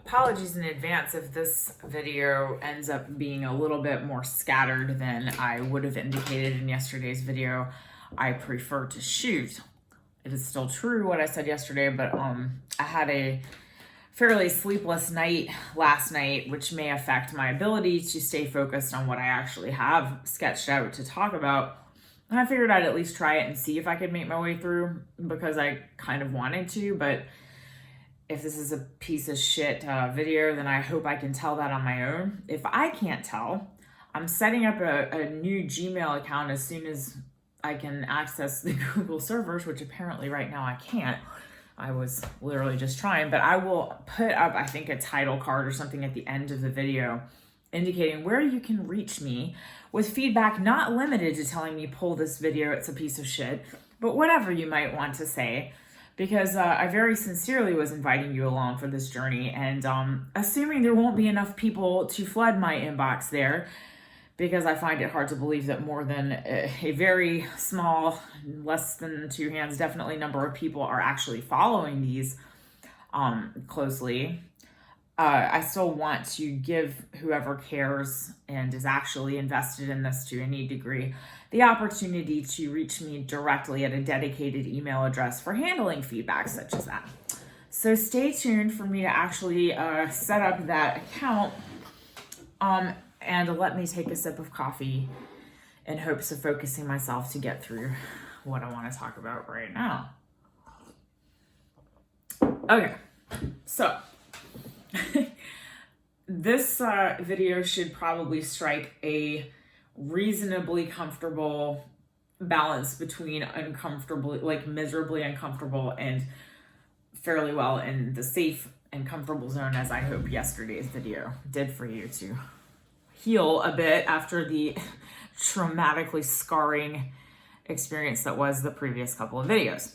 Apologies in advance if this video ends up being a little bit more scattered than I would have indicated in yesterday's video. I prefer to shoot. It is still true what I said yesterday, but I had a fairly sleepless night last night, which may affect my ability to stay focused on what I actually have sketched out to talk about. And I figured I'd at least try it and see if I could make my way through, because I kind of wanted to, but if this is a piece of shit video, then I hope I can tell that on my own. If I can't tell, I'm setting up a new Gmail account as soon as I can access the Google servers, which apparently right now I can't. I was literally just trying, but I will put up, I think, a title card or something at the end of the video indicating where you can reach me with feedback, not limited to telling me pull this video, it's a piece of shit, but whatever you might want to say. Because I very sincerely was inviting you along for this journey, and assuming there won't be enough people to flood my inbox there, because I find it hard to believe that more than a very small, less than two hands, definitely number of people are actually following these closely. I still want to give whoever cares and is actually invested in this to any degree the opportunity to reach me directly at a dedicated email address for handling feedback such as that. So stay tuned for me to actually set up that account and let me take a sip of coffee in hopes of focusing myself to get through what I want to talk about right now. Okay, so this video should probably strike a reasonably comfortable balance between uncomfortably, like miserably uncomfortable, and fairly well in the safe and comfortable zone, as I hope yesterday's video did for you to heal a bit after the traumatically scarring experience that was the previous couple of videos.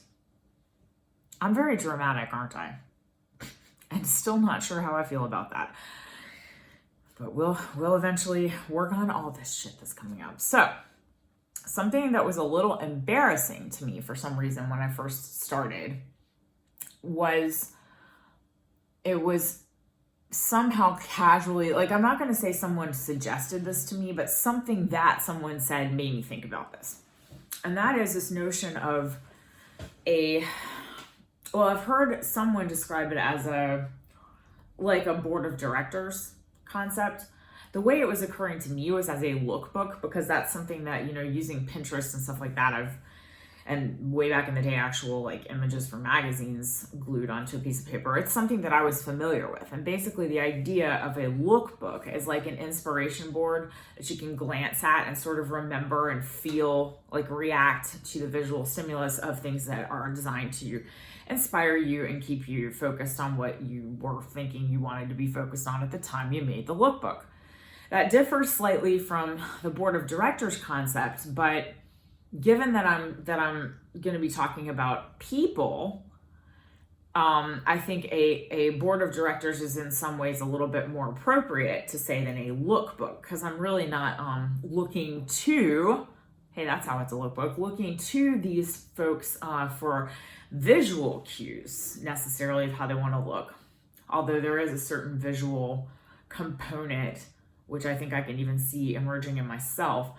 I'm very dramatic, aren't I? I'm still not sure how I feel about that. But we'll eventually work on all this shit that's coming up. So, something that was a little embarrassing to me for some reason when I first started was, it was somehow casually, like, I'm not going to say someone suggested this to me, but something that someone said made me think about this. And that is this notion of I've heard someone describe it as a board of directors concept. The way it was occurring to me was as a lookbook, because that's something that, using Pinterest and stuff like that, and way back in the day, actual images from magazines glued onto a piece of paper. It's something that I was familiar with. And basically the idea of a lookbook is like an inspiration board that you can glance at and sort of remember and feel, react to the visual stimulus of things that are designed to inspire you and keep you focused on what you were thinking you wanted to be focused on at the time you made the lookbook. That differs slightly from the board of directors concept, but given that I'm going to be talking about people, I think a board of directors is in some ways a little bit more appropriate to say than a lookbook, because I'm really not looking to, hey, that's how it's a lookbook, looking to these folks for visual cues necessarily of how they want to look. Although there is a certain visual component, which I think I can even see emerging in myself,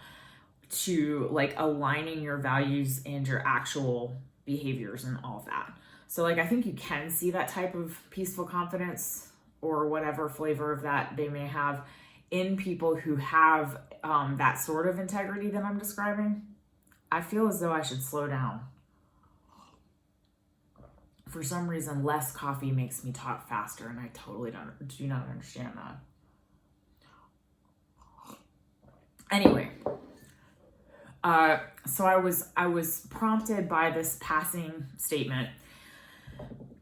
to aligning your values and your actual behaviors and all of that. So I think you can see that type of peaceful confidence or whatever flavor of that they may have in people who have that sort of integrity that I'm describing. I feel as though I should slow down. For some reason, less coffee makes me talk faster, and I totally do not understand that. Anyway, so I was prompted by this passing statement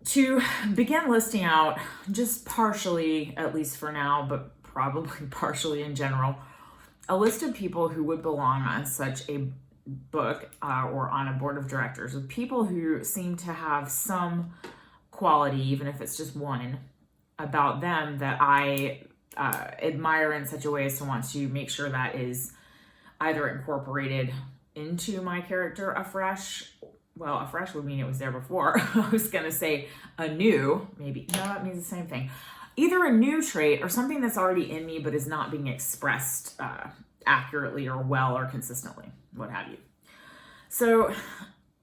to begin listing out, just partially, at least for now, but probably partially in general, a list of people who would belong on such a book or on a board of directors, of people who seem to have some quality, even if it's just one, about them that I admire in such a way as to want to make sure that is either incorporated into my character afresh. Well, afresh would mean it was there before. I was going to say anew, maybe. No, that means the same thing. either a new trait or something that's already in me but is not being expressed accurately or well or consistently, what have you. So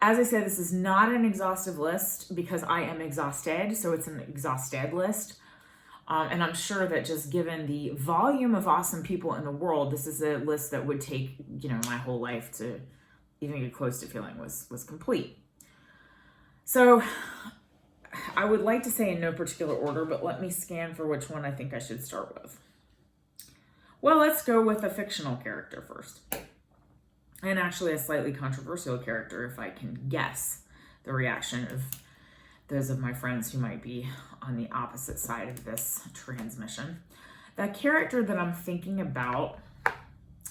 as I said, this is not an exhaustive list because I am exhausted, so it's an exhausted list. And I'm sure that just given the volume of awesome people in the world, this is a list that would take, my whole life to even get close to feeling was complete. So I would like to say in no particular order, but let me scan for which one I think I should start with. Well, let's go with a fictional character first. And actually a slightly controversial character, if I can guess the reaction of those of my friends who might be on the opposite side of this transmission. That character that I'm thinking about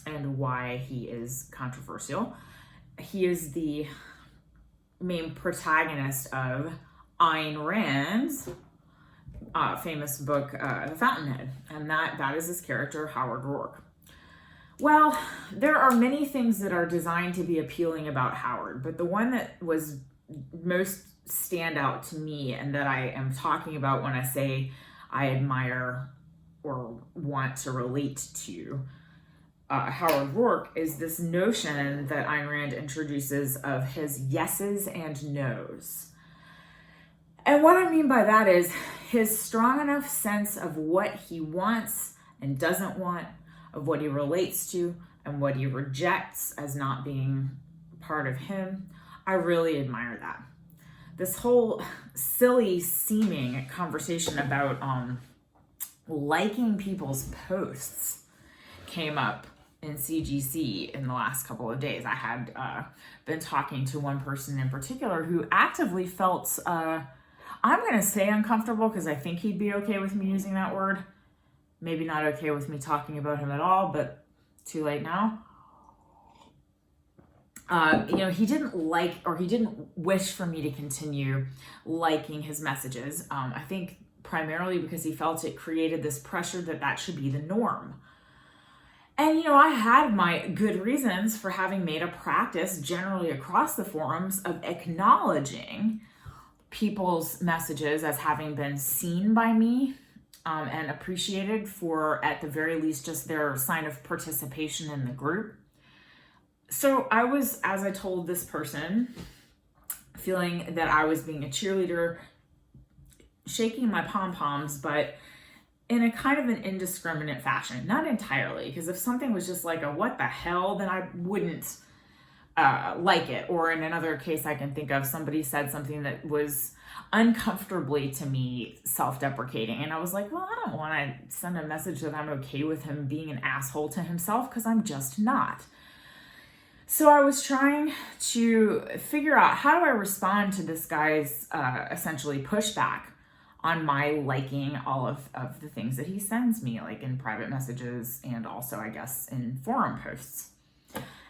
and why he is controversial, he is the main protagonist of Ayn Rand's famous book, The Fountainhead, and that is his character, Howard Rourke. Well, there are many things that are designed to be appealing about Howard, but the one that was most stand out to me and that I am talking about when I say I admire or want to relate to Howard Rourke is this notion that Ayn Rand introduces of his yeses and nos. And what I mean by that is his strong enough sense of what he wants and doesn't want, of what he relates to and what he rejects as not being part of him. I really admire that. This whole silly seeming conversation about liking people's posts came up in CGC in the last couple of days. I had been talking to one person in particular who actively felt, I'm going to say uncomfortable because I think he'd be okay with me using that word. Maybe not okay with me talking about him at all, but too late now. He didn't like, or he didn't wish for me to continue liking his messages. I think primarily because he felt it created this pressure that should be the norm. And, I had my good reasons for having made a practice generally across the forums of acknowledging people's messages as having been seen by me and appreciated for, at the very least, just their sign of participation in the group. So I was, as I told this person, feeling that I was being a cheerleader, shaking my pom-poms, but in a kind of an indiscriminate fashion. Not entirely, because if something was just like a what the hell, then I wouldn't like it. Or in another case I can think of, somebody said something that was uncomfortably to me self-deprecating. And I was like, well, I don't want to send a message that I'm okay with him being an asshole to himself, because I'm just not. So I was trying to figure out, how do I respond to this guy's essentially pushback on my liking all of the things that he sends me, like in private messages and also, I guess, in forum posts.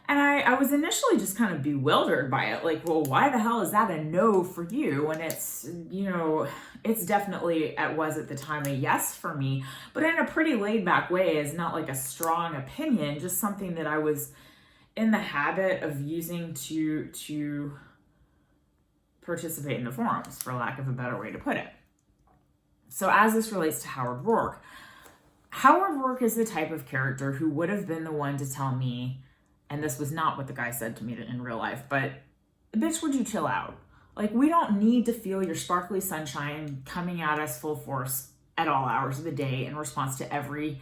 And I was initially just kind of bewildered by it. Like, well, why the hell is that a no for you? And it's, it's definitely, it was at the time, a yes for me, but in a pretty laid back way. Is not like a strong opinion, just something that I was in the habit of using to participate in the forums, for lack of a better way to put it. So as this relates to Howard Rourke is the type of character who would have been the one to tell me, and this was not what the guy said to me in real life, but bitch, would you chill out? Like, we don't need to feel your sparkly sunshine coming at us full force at all hours of the day in response to every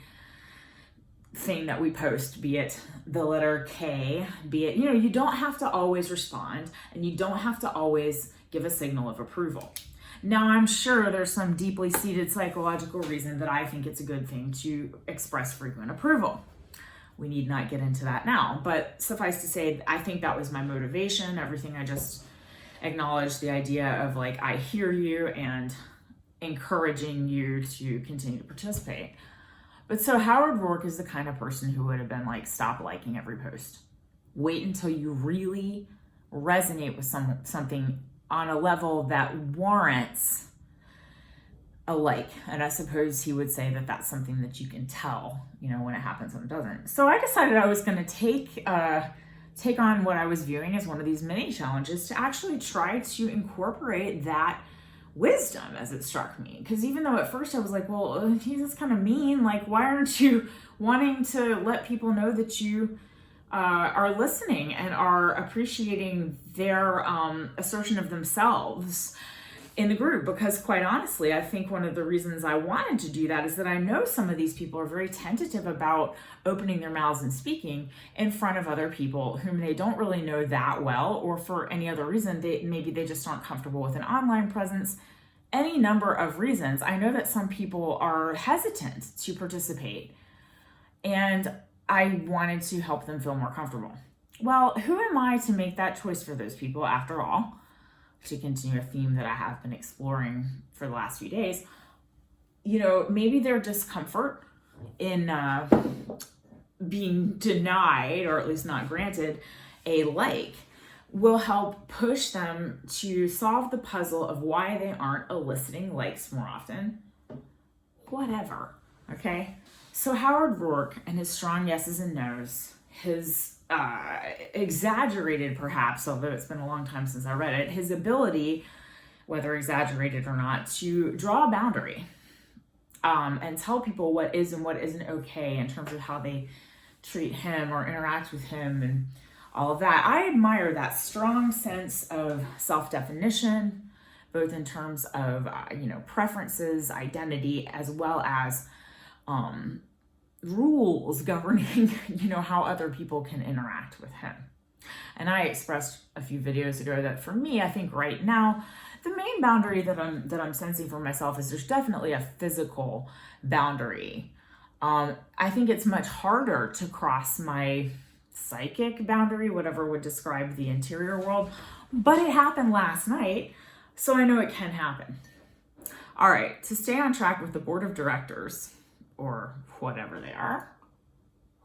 thing that we post, be it the letter K, be it, you don't have to always respond, and you don't have to always give a signal of approval. Now, I'm sure there's some deeply seated psychological reason that I think it's a good thing to express frequent approval. We need not get into that now, but suffice to say, I think that was my motivation. Everything I just acknowledged, the idea of like, I hear you and encouraging you to continue to participate. But so Howard Rourke is the kind of person who would have been like, stop liking every post. Wait until you really resonate with something on a level that warrants a like. And I suppose he would say that that's something that you can tell, when it happens and it doesn't. So I decided I was going to take on what I was viewing as one of these mini challenges to actually try to incorporate that wisdom, as it struck me. Because even though at first I was like, well, he's kind of mean. Like, why aren't you wanting to let people know that you are listening and are appreciating their assertion of themselves in the group? Because quite honestly, I think one of the reasons I wanted to do that is that I know some of these people are very tentative about opening their mouths and speaking in front of other people whom they don't really know that well, or for any other reason, maybe they just aren't comfortable with an online presence. Any number of reasons. I know that some people are hesitant to participate, and I wanted to help them feel more comfortable. Well, who am I to make that choice for those people, after all? To continue a theme that I have been exploring for the last few days, maybe their discomfort in being denied, or at least not granted, a like will help push them to solve the puzzle of why they aren't eliciting likes more often. Whatever, okay? So Howard Roark and his strong yeses and nos, his exaggerated perhaps, although it's been a long time since I read it, his ability, whether exaggerated or not, to draw a boundary and tell people what is and what isn't okay in terms of how they treat him or interact with him and all of that. I admire that strong sense of self-definition, both in terms of, preferences, identity, as well as rules governing, how other people can interact with him. And I expressed a few videos ago that for me, I think right now, the main boundary that I'm sensing for myself is there's definitely a physical boundary. I think it's much harder to cross my psychic boundary, whatever would describe the interior world, but it happened last night, so I know it can happen. All right, to stay on track with the board of directors, or whatever they are,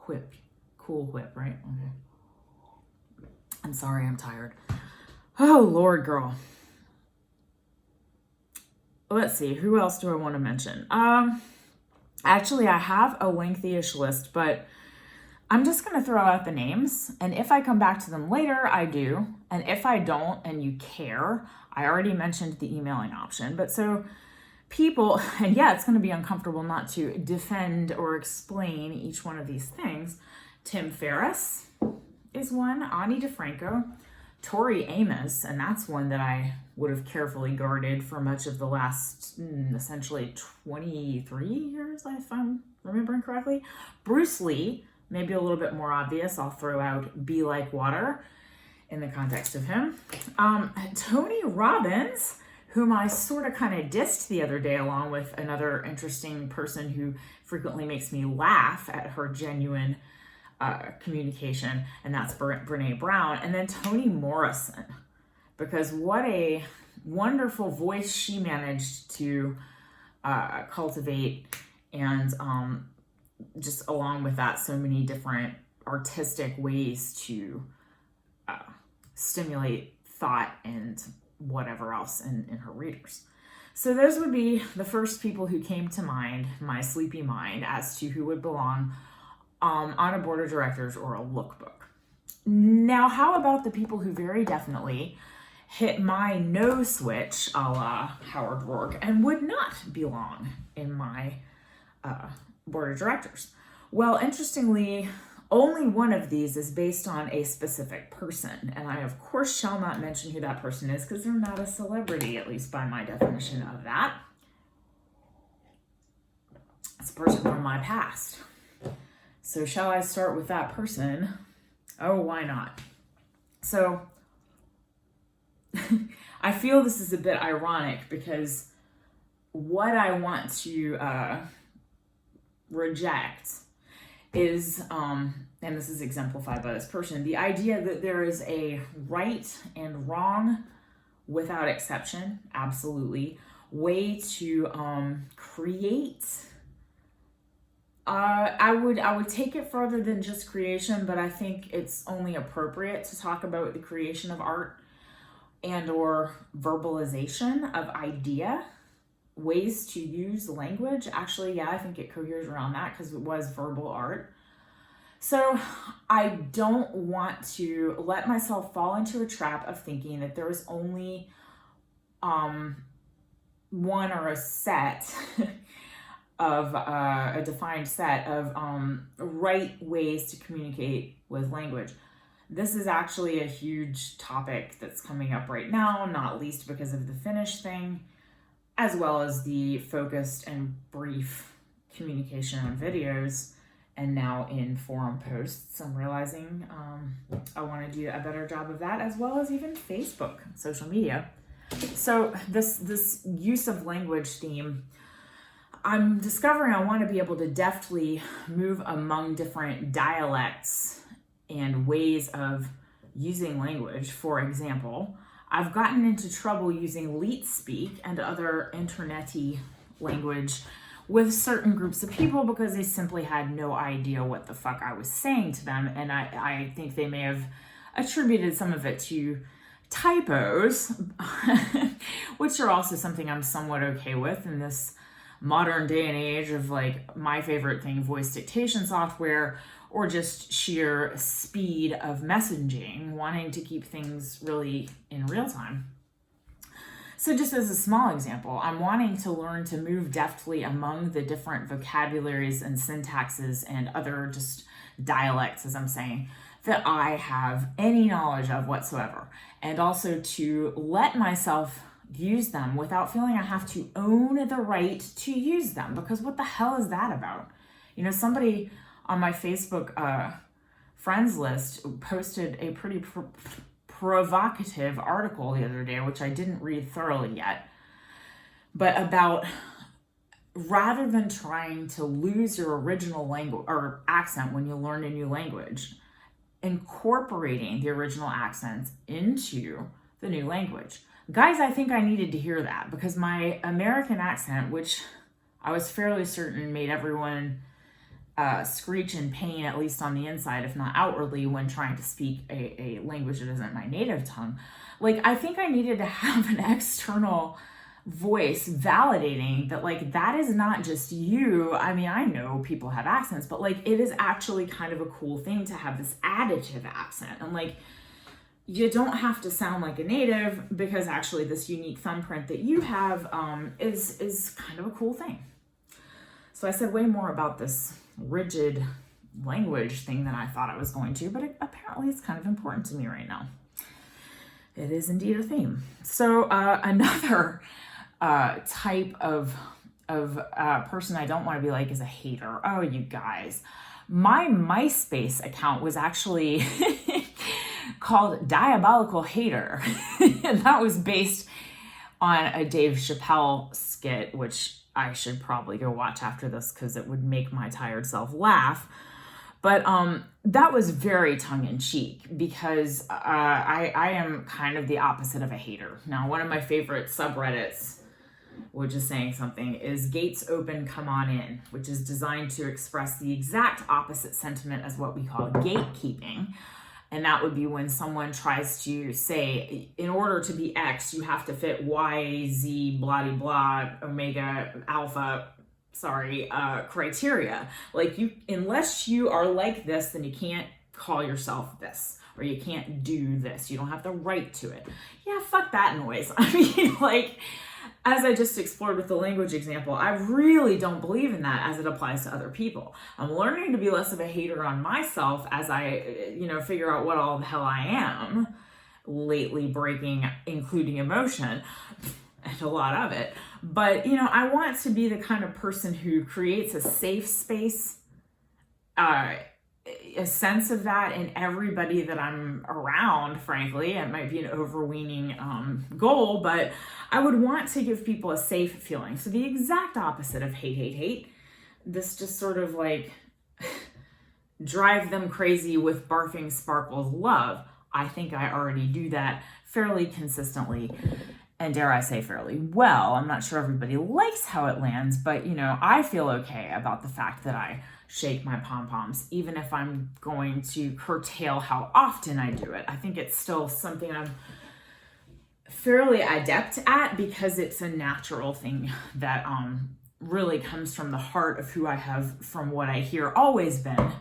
whip, cool whip, right? Okay. I'm sorry, I'm tired. Oh, Lord, girl. Let's see, who else do I want to mention? Actually, I have a lengthy-ish list, but I'm just going to throw out the names, and if I come back to them later, I do. And if I don't, and you care, I already mentioned the emailing option. But so people, and yeah, it's going to be uncomfortable not to defend or explain each one of these things. Tim Ferriss is one, Ani DeFranco, Tori Amos, and that's one that I would have carefully guarded for much of the last, essentially 23 years, if I'm remembering correctly. Bruce Lee, maybe a little bit more obvious. I'll throw out Be Like Water in the context of him. Tony Robbins, whom I sort of kind of dissed the other day, along with another interesting person who frequently makes me laugh at her genuine communication, and that's Brene Brown. And then Toni Morrison, because what a wonderful voice she managed to cultivate, and just along with that, so many different artistic ways to stimulate thought and whatever else in her readers. So those would be the first people who came to mind, my sleepy mind, as to who would belong on a board of directors or a lookbook. Now, how about the people who very definitely hit my no switch, a la Howard Roark, and would not belong in my board of directors? Well, interestingly, only one of these is based on a specific person, and I of course shall not mention who that person is because they're not a celebrity, at least by my definition of that. It's a person from my past. So shall I start with that person? Oh, why not? So I feel this is a bit ironic because what I want to reject is, and this is exemplified by this person, the idea that there is a right and wrong without exception, absolutely, way to create. I would take it further than just creation, but I think it's only appropriate to talk about the creation of art and or verbalization of idea, ways to use language. Actually, yeah, I think it coheres around that because it was verbal art. So I don't want to let myself fall into a trap of thinking that there is only one or a set of a defined set of right ways to communicate with language. This is actually a huge topic that's coming up right now, not least because of the Finnish thing, as well as the focused and brief communication on videos and now in forum posts. I'm realizing I want to do a better job of that, as well as even Facebook, social media. So this use of language theme, I'm discovering I want to be able to deftly move among different dialects and ways of using language. For example, I've gotten into trouble using leet speak and other internet-y language with certain groups of people because they simply had no idea what the fuck I was saying to them. And I think they may have attributed some of it to typos, which are also something I'm somewhat okay with in this modern day and age of like my favorite thing, voice dictation software, or just sheer speed of messaging, wanting to keep things really in real time. So just as a small example, I'm wanting to learn to move deftly among the different vocabularies and syntaxes and other just dialects, as I'm saying, that I have any knowledge of whatsoever. And also to let myself use them without feeling I have to own the right to use them. Because what the hell is that about? You know, somebody on my Facebook friends list posted a pretty provocative article the other day, which I didn't read thoroughly yet, but about rather than trying to lose your original language or accent when you learn a new language, incorporating the original accents into the new language. Guys, I think I needed to hear that because my American accent, which I was fairly certain made everyone screech in pain, at least on the inside, if not outwardly, when trying to speak a language that isn't my native tongue. Like, I think I needed to have an external voice validating that, like, that is not just you. I mean, I know people have accents, but like, it is actually kind of a cool thing to have this additive accent. And like, you don't have to sound like a native because actually this unique thumbprint that you have is kind of a cool thing. So I said way more about this rigid language thing than I thought I was going to, but apparently it's kind of important to me right now. It is indeed a theme. So another type of person I don't want to be like is a hater. Oh, you guys. My MySpace account was actually called Diabolical Hater. And that was based on a Dave Chappelle skit, which I should probably go watch after this because it would make my tired self laugh. But that was very tongue-in-cheek because I am kind of the opposite of a hater. Now, one of my favorite subreddits, which is saying something, is Gates Open Come On In, which is designed to express the exact opposite sentiment as what we call gatekeeping. And that would be when someone tries to say, in order to be X, you have to fit Y, Z, blah, blah, blah, omega, alpha, criteria. Like, you, unless you are like this, then you can't call yourself this, or you can't do this. You don't have the right to it. Yeah, fuck that noise. I mean, like, as I just explored with the language example, I really don't believe in that as it applies to other people. I'm learning to be less of a hater on myself as I, figure out what all the hell I am, lately breaking, including emotion, and a lot of it. But, I want to be the kind of person who creates a safe space, a sense of that in everybody that I'm around, frankly. It might be an overweening goal, but I would want to give people a safe feeling. So the exact opposite of hate. This just sort of like drive them crazy with barfing sparkles love. I think I already do that fairly consistently. And dare I say fairly well. I'm not sure everybody likes how it lands, but I feel okay about the fact that I shake my pom-poms, even if I'm going to curtail how often I do it. I think it's still something I'm fairly adept at because it's a natural thing that really comes from the heart of who I have, from what I hear, always been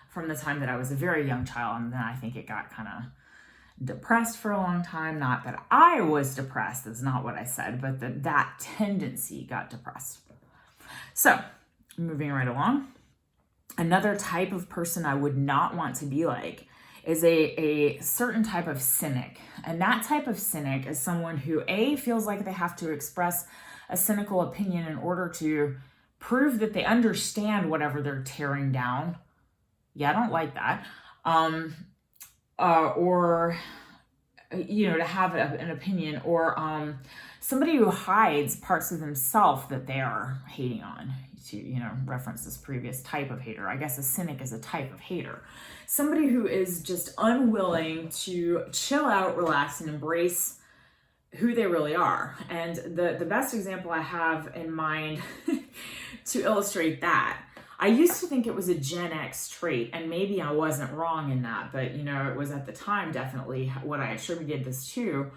from the time that I was a very young child. And then I think it got kind of depressed for a long time. Not that I was depressed, that's not what I said, but that tendency got depressed. So, moving right along. Another type of person I would not want to be like is a certain type of cynic. And that type of cynic is someone who feels like they have to express a cynical opinion in order to prove that they understand whatever they're tearing down. Yeah, I don't like that. Or, to have an opinion, or somebody who hides parts of themselves that they are hating on, to, reference this previous type of hater. I guess a cynic is a type of hater. Somebody who is just unwilling to chill out, relax, and embrace who they really are. And the best example I have in mind to illustrate that, I used to think it was a Gen X trait, and maybe I wasn't wrong in that, but it was at the time definitely what I attributed this to,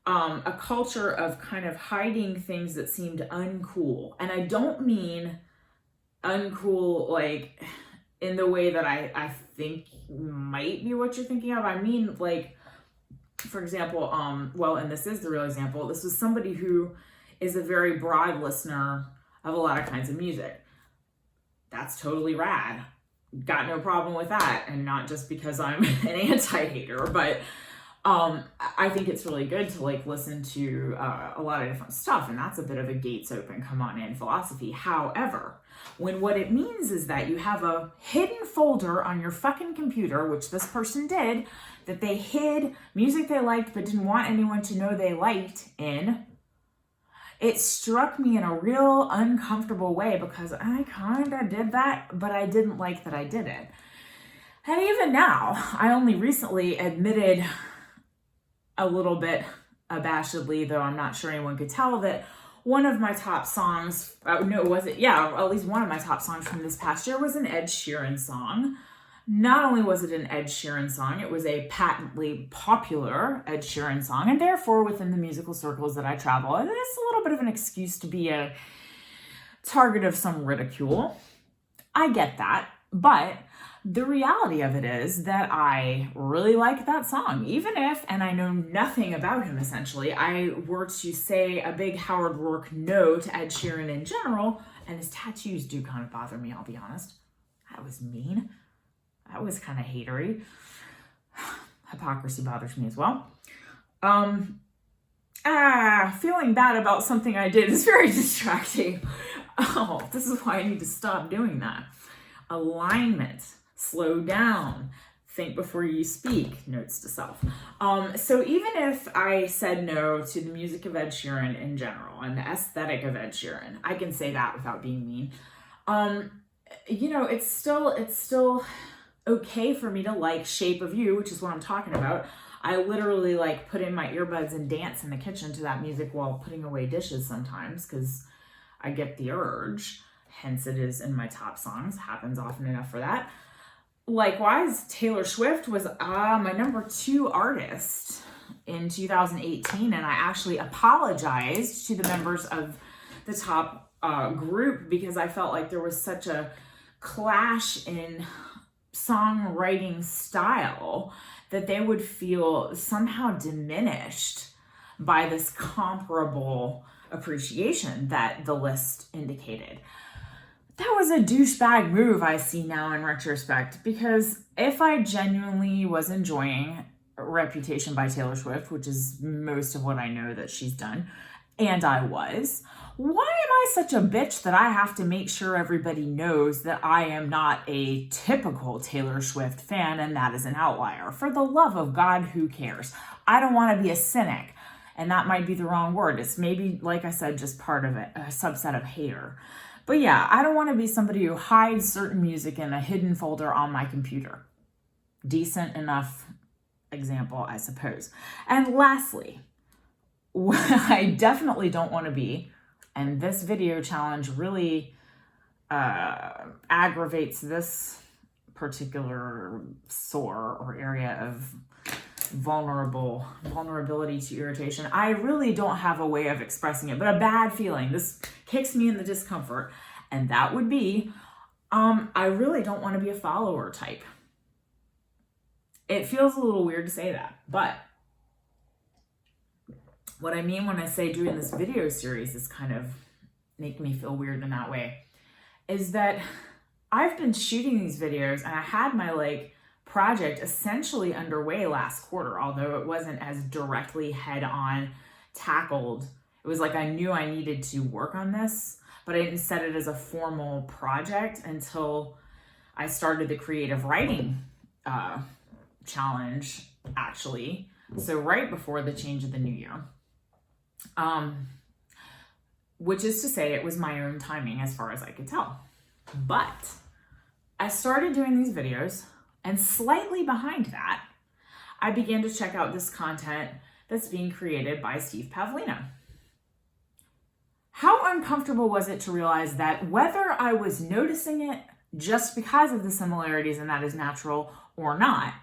a culture of kind of hiding things that seemed uncool. And I don't mean uncool like in the way that I think might be what you're thinking of. I mean, like, for example, and this is the real example, this was somebody who is a very broad listener of a lot of kinds of music. That's totally rad. Got no problem with that. And not just because I'm an anti-hater, but I think it's really good to listen to a lot of different stuff. And that's a bit of a gates open, come on in philosophy. However, when what it means is that you have a hidden folder on your fucking computer, which this person did, that they hid music they liked but didn't want anyone to know they liked in, it struck me in a real uncomfortable way because I kind of did that, but I didn't like that I did it. And even now, I only recently admitted a little bit abashedly, though I'm not sure anyone could tell, that one of my top songs, at least one of my top songs from this past year was an Ed Sheeran song. Not only was it an Ed Sheeran song, it was a patently popular Ed Sheeran song, and therefore within the musical circles that I travel, it's a little bit of an excuse to be a target of some ridicule. I get that, but the reality of it is that I really like that song, even if, and I know nothing about him essentially, I were to say a big Howard Rourke no to Ed Sheeran in general, and his tattoos do kind of bother me, I'll be honest. That was mean. That was kind of hatery. Hypocrisy bothers me as well. Feeling bad about something I did is very distracting. Oh, this is why I need to stop doing that. Alignment. Slow down. Think before you speak. Notes to self. So even if I said no to the music of Ed Sheeran in general and the aesthetic of Ed Sheeran, I can say that without being mean. It's still okay for me to like Shape of You, which is what I'm talking about. I literally put in my earbuds and dance in the kitchen to that music while putting away dishes sometimes because I get the urge. Hence it is in my top songs. Happens often enough for that. Likewise, Taylor Swift was my number 2 artist in 2018, and I actually apologized to the members of the top group because I felt like there was such a clash in songwriting style that they would feel somehow diminished by this comparable appreciation that the list indicated. That was a douchebag move, I see now in retrospect, because if I genuinely was enjoying Reputation by Taylor Swift, which is most of what I know that she's done, and I was, why am I such a bitch that I have to make sure everybody knows that I am not a typical Taylor Swift fan and that is an outlier? For the love of God, who cares? I don't want to be a cynic, and that might be the wrong word. It's maybe, like I said, just part of it, a subset of hater. But yeah, I don't want to be somebody who hides certain music in a hidden folder on my computer. Decent enough example, I suppose. And lastly, what I definitely don't want to be, and this video challenge really aggravates this particular sore or area of vulnerability to irritation. I really don't have a way of expressing it, but a bad feeling. This kicks me in the discomfort, and that would be, I really don't want to be a follower type. It feels a little weird to say that, but what I mean when I say doing this video series is kind of make me feel weird in that way, is that I've been shooting these videos and I had my project essentially underway last quarter, although it wasn't as directly head on tackled. It was like I knew I needed to work on this, but I didn't set it as a formal project until I started the creative writing challenge, actually. So right before the change of the new year. Which is to say it was my own timing as far as I could tell. But I started doing these videos, and slightly behind that, I began to check out this content that's being created by Steve Pavlina. How uncomfortable was it to realize that whether I was noticing it just because of the similarities and that is natural or not,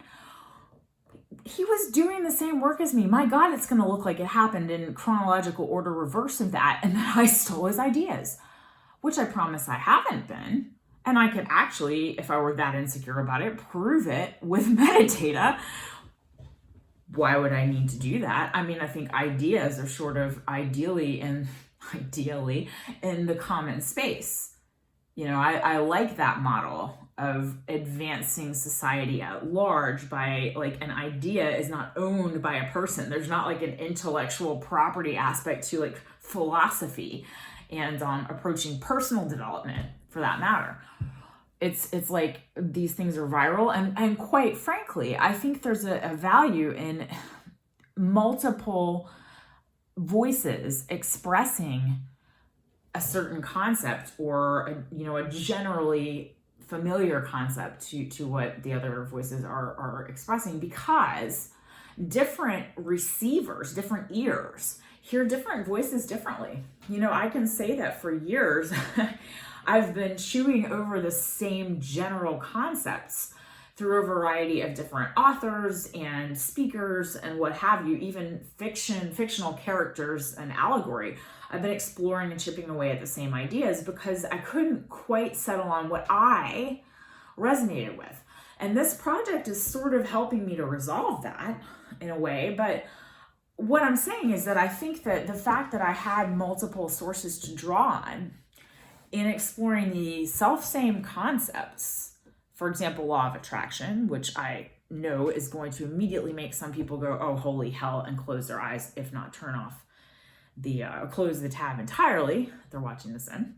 he was doing the same work as me. My God, it's going to look like it happened in chronological order reverse of that, and that I stole his ideas, which I promise I haven't been. And I could actually, if I were that insecure about it, prove it with metadata. Why would I need to do that? I mean, I think ideas are sort of ideally in the common space. You know, I like that model of advancing society at large by an idea is not owned by a person. There's not an intellectual property aspect to philosophy and approaching personal development for that matter. It's like these things are viral, and quite frankly, I think there's a value in multiple voices expressing a certain concept or a generally familiar concept to what the other voices are expressing, because different receivers, different ears hear different voices differently. I can say that for years I've been chewing over the same general concepts through a variety of different authors and speakers and what have you, even fictional characters and allegory. I've been exploring and chipping away at the same ideas because I couldn't quite settle on what I resonated with. And this project is sort of helping me to resolve that in a way. But what I'm saying is that I think that the fact that I had multiple sources to draw on in exploring the self-same concepts, for example, law of attraction, which I know is going to immediately make some people go, oh, holy hell, and close their eyes, if not turn off close the tab entirely. They're watching this in.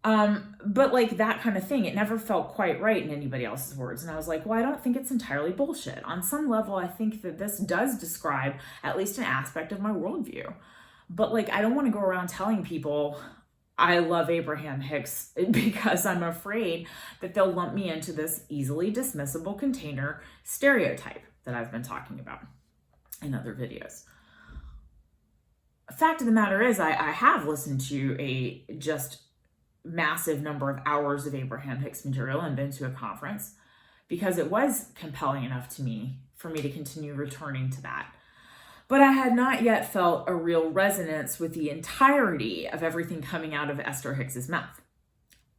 But that kind of thing, it never felt quite right in anybody else's words. And I was like, well, I don't think it's entirely bullshit. On some level, I think that this does describe at least an aspect of my worldview. But I don't want to go around telling people I love Abraham Hicks because I'm afraid that they'll lump me into this easily dismissible container stereotype that I've been talking about in other videos. Fact of the matter is, I have listened to a just massive number of hours of Abraham Hicks material and been to a conference because it was compelling enough to me for me to continue returning to that. But I had not yet felt a real resonance with the entirety of everything coming out of Esther Hicks's mouth.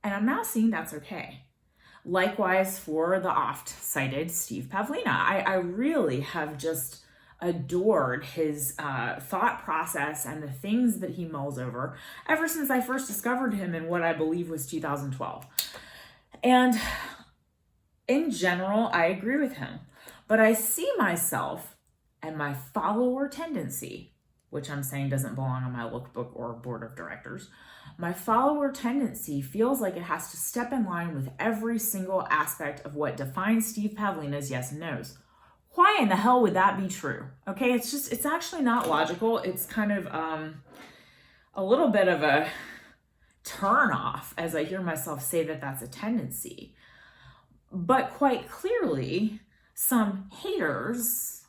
And I'm now seeing that's okay. Likewise for the oft-cited Steve Pavlina. I really have just adored his thought process and the things that he mulls over ever since I first discovered him in what I believe was 2012. And in general, I agree with him. But I see myself and my follower tendency, which I'm saying doesn't belong on my lookbook or board of directors, my follower tendency feels like it has to step in line with every single aspect of what defines Steve Pavlina's yes and no's. Why in the hell would that be true? Okay, it's actually not logical. It's kind of a little bit of a turn off as I hear myself say that that's a tendency. But quite clearly, some haters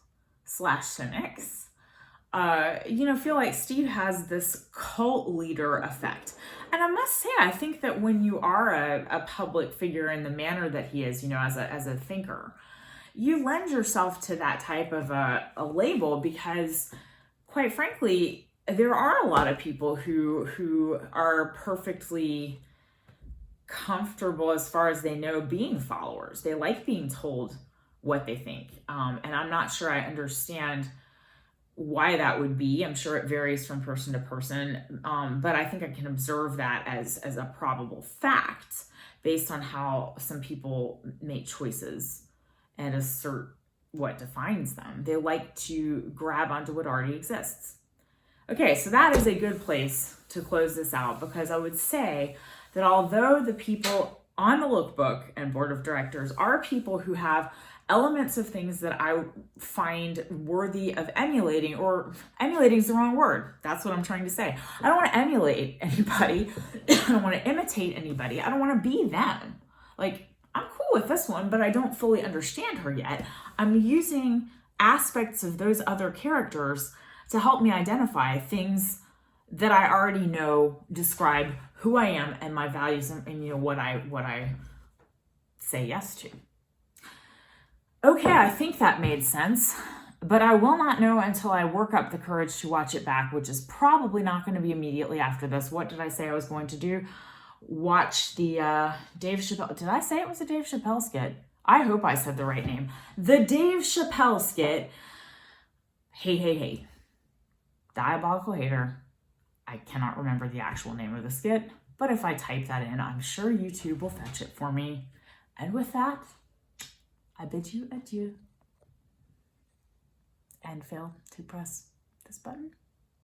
/ cynics, feel like Steve has this cult leader effect. And I must say, I think that when you are a public figure in the manner that he is, as a thinker, you lend yourself to that type of a label because, quite frankly, there are a lot of people who are perfectly comfortable as far as they know being followers. They like being told what they think. And I'm not sure I understand why that would be. I'm sure it varies from person to person, but I think I can observe that as a probable fact based on how some people make choices and assert what defines them. They like to grab onto what already exists. Okay, so that is a good place to close this out, because I would say that although the people on the lookbook and board of directors are people who have elements of things that I find worthy of emulating, or emulating is the wrong word. That's what I'm trying to say. I don't want to emulate anybody. I don't want to imitate anybody. I don't want to be them. Like, I'm cool with this one, but I don't fully understand her yet. I'm using aspects of those other characters to help me identify things that I already know describe who I am and my values, and you know, what I say yes to. Okay, I think that made sense, but I will not know until I work up the courage to watch it back, which is probably not going to be immediately after this. What did I say I was going to do? Watch the Dave Chappelle. Did I say it was a Dave Chappelle skit? I hope I said the right name. The Dave Chappelle skit. Hey. Diabolical Hater. I cannot remember the actual name of the skit, but if I type that in, I'm sure YouTube will fetch it for me. And with that, I bid you adieu. And fail to press this button.